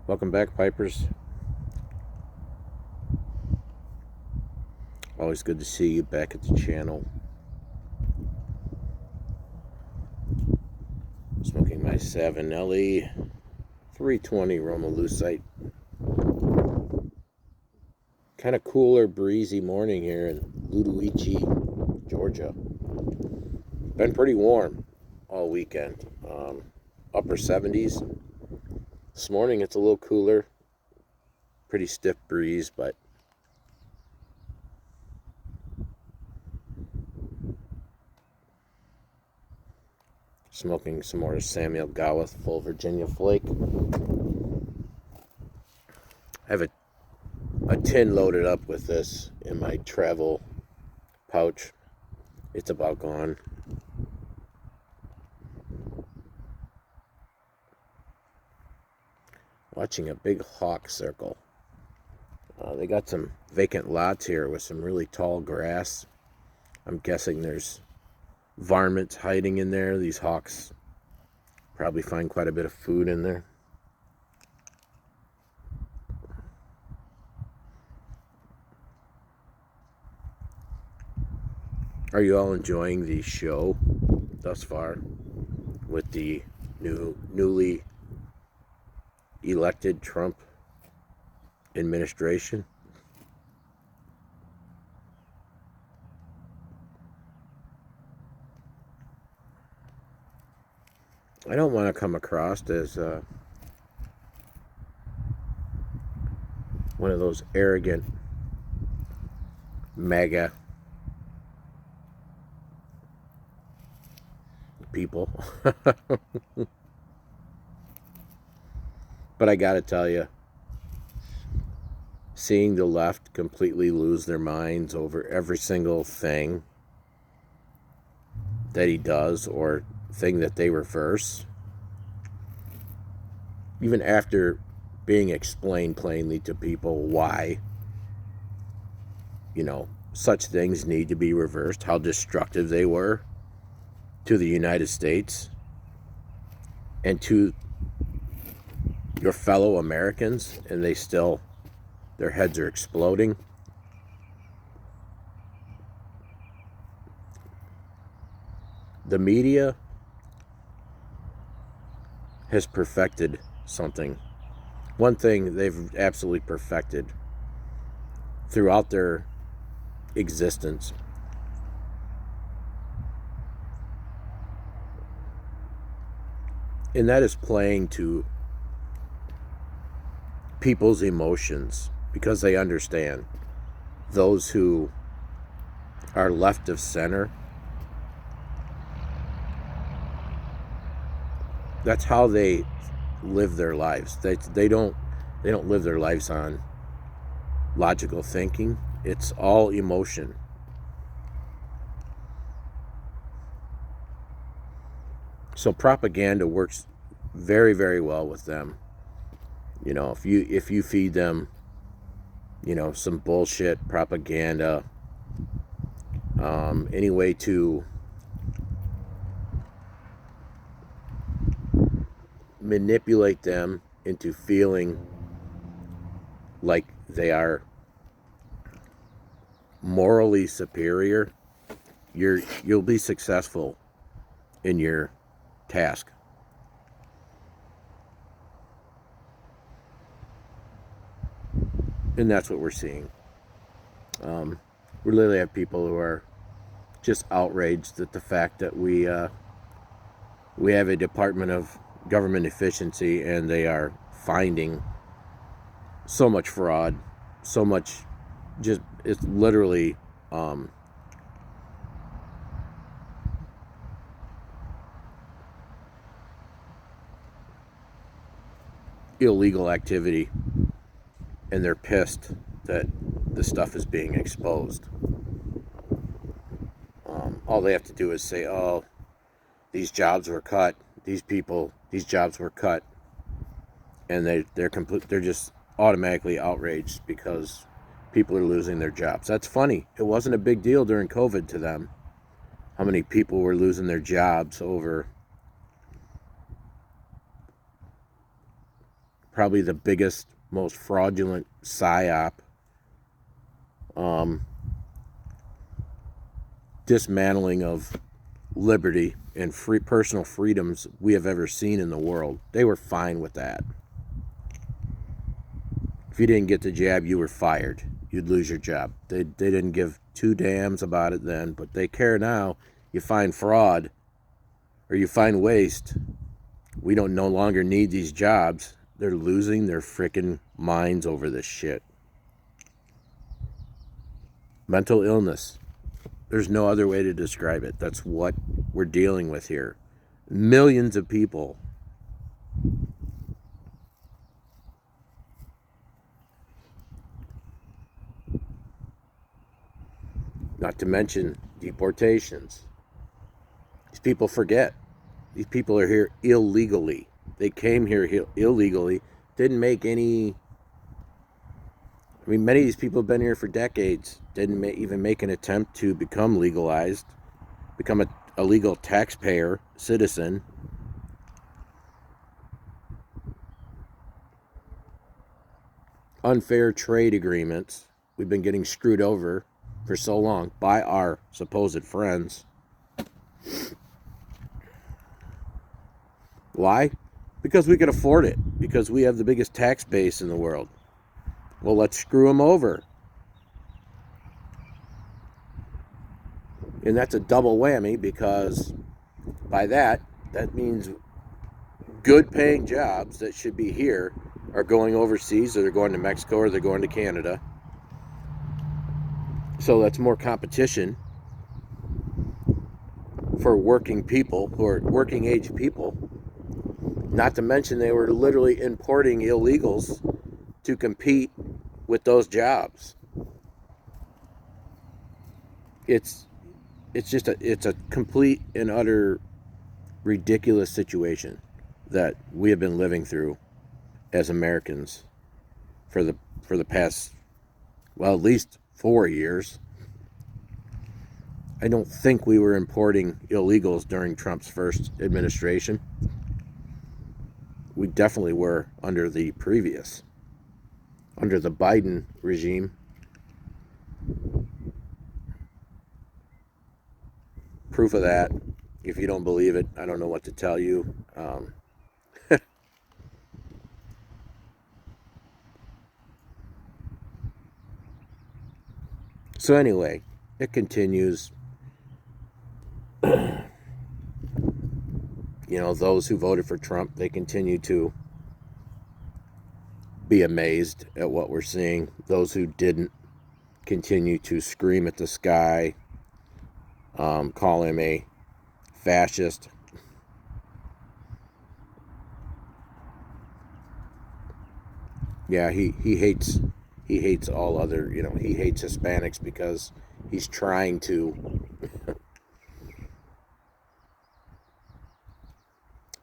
Welcome back, Pipers. Always good to see you back at the channel. Smoking my Savinelli 320 Roma Lucite. Kind of cooler, breezy morning here in Ludowici, Georgia. Been pretty warm all weekend. Upper 70s. This morning it's a little cooler. Pretty stiff breeze, but smoking some more Samuel Gawith Full Virginia Flake. I have a tin loaded up with this in my travel pouch. It's about gone. Watching a big hawk circle. They got some vacant lots here with some really tall grass. I'm guessing there's varmints hiding in there. These hawks probably find quite a bit of food in there. Are you all enjoying the show thus far with the newly elected Trump administration? I don't want to come across as one of those arrogant MAGA people. But I gotta tell you, seeing the left completely lose their minds over every single thing that he does or thing that they reverse, even after being explained plainly to people why, such things need to be reversed, how destructive they were to the United States and to your fellow Americans, and their heads are exploding. The media has perfected something. One thing they've absolutely perfected throughout their existence. And that is playing to people's emotions, because they understand those who are left of center. That's how they live their lives. They don't live their lives on logical thinking. It's all emotion. So propaganda works very, very well with them. If you feed them, some bullshit propaganda, any way to manipulate them into feeling like they are morally superior, you'll be successful in your task. And that's what we're seeing. We literally have people who are just outraged at the fact that we have a Department of Government Efficiency, and they are finding so much fraud, so much, just, it's literally illegal activity, and they're pissed that the stuff is being exposed. All they have to do is say, oh, these jobs were cut, these jobs were cut, and they're just automatically outraged because people are losing their jobs. That's funny. It wasn't a big deal during COVID to them, how many people were losing their jobs over probably the biggest, most fraudulent psyop, dismantling of liberty and free personal freedoms we have ever seen in the world. They were fine with that. If you didn't get the jab, you were fired. You'd lose your job. They didn't give two damns about it then, but they care now. You find fraud or you find waste, we don't no longer need these jobs. They're losing their freaking minds over this shit. Mental illness. There's no other way to describe it. That's what we're dealing with here. Millions of people. Not to mention deportations. These people forget. These people are here illegally. They came here illegally. Didn't make any... I mean, many of these people have been here for decades. Didn't even make an attempt to become legalized. Become a legal taxpayer, citizen. Unfair trade agreements. We've been getting screwed over for so long by our supposed friends. Why? Because we can afford it. Because we have the biggest tax base in the world. Well, let's screw them over. And that's a double whammy, because by that means good paying jobs that should be here are going overseas, or they're going to Mexico, or they're going to Canada. So that's more competition for working people, who are working age people. Not to mention they were literally importing illegals to compete with those jobs. It's just a complete and utter ridiculous situation that we have been living through as Americans for the past, well, at least 4 years. I don't think we were importing illegals during Trump's first administration. We definitely were under the previous, under the Biden regime. Proof of that. If you don't believe it, I don't know what to tell you. So anyway, it continues. You know, those who voted for Trump, they continue to be amazed at what we're seeing. Those who didn't continue to scream at the sky, call him a fascist. Yeah, he hates all other, you know, he hates Hispanics because he's trying to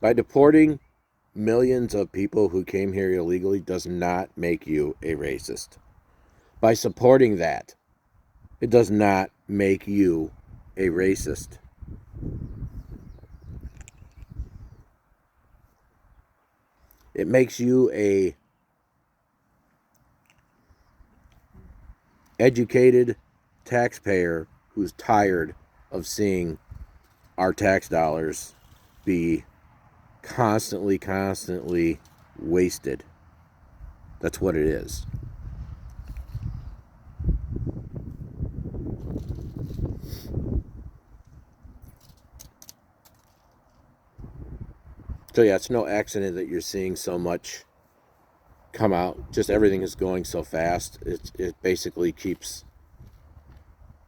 by deporting millions of people who came here illegally does not make you a racist. By supporting that, it does not make you a racist. It makes you a educated taxpayer who's tired of seeing our tax dollars be constantly wasted. That's what it is. So yeah, it's no accident that you're seeing so much come out. Just everything is going so fast. It basically keeps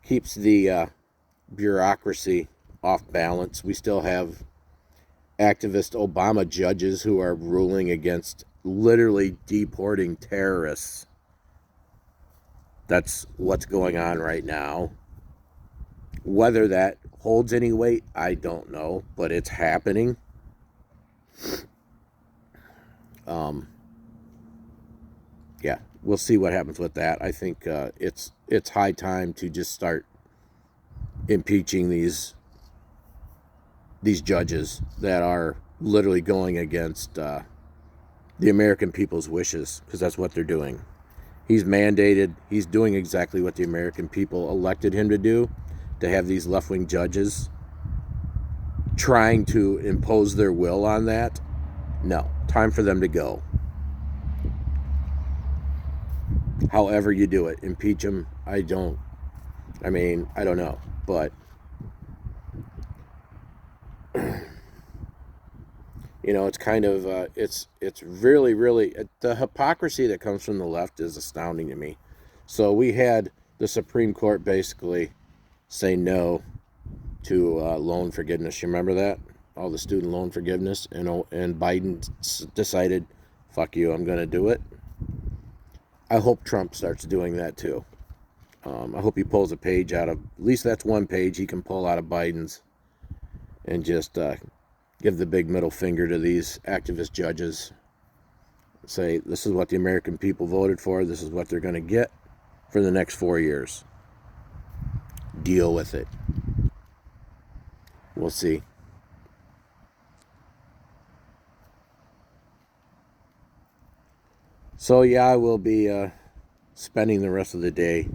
the bureaucracy off balance. We still have activist Obama judges who are ruling against literally deporting terrorists. That's what's going on right now. Whether that holds any weight, I don't know, but it's happening. Yeah, we'll see what happens with that. I think it's high time to just start impeaching these judges that are literally going against the American people's wishes, because that's what they're doing. He's mandated, he's doing exactly what the American people elected him to do, to have these left-wing judges trying to impose their will on that. No, time for them to go. However you do it, impeach him. I don't know, but it's kind of it's really the hypocrisy that comes from the left is astounding to me. So we had the Supreme Court basically say no to loan forgiveness. You remember that? All the student loan forgiveness, and Biden decided, fuck you, I'm going to do it. I hope Trump starts doing that too. I hope he pulls a page out of, at least that's one page he can pull out of Biden's, and just give the big middle finger to these activist judges. Say, this is what the American people voted for. This is what they're going to get for the next 4 years. Deal with it. We'll see. So yeah, I will be spending the rest of the day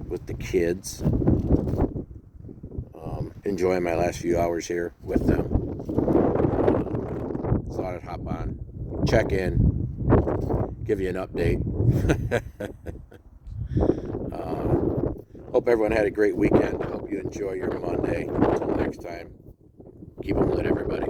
with the kids, enjoying my last few hours here with them. Thought I'd hop on, check in, give you an update. Hope everyone had a great weekend. Hope you enjoy your Monday. Until next time, keep them lit, everybody.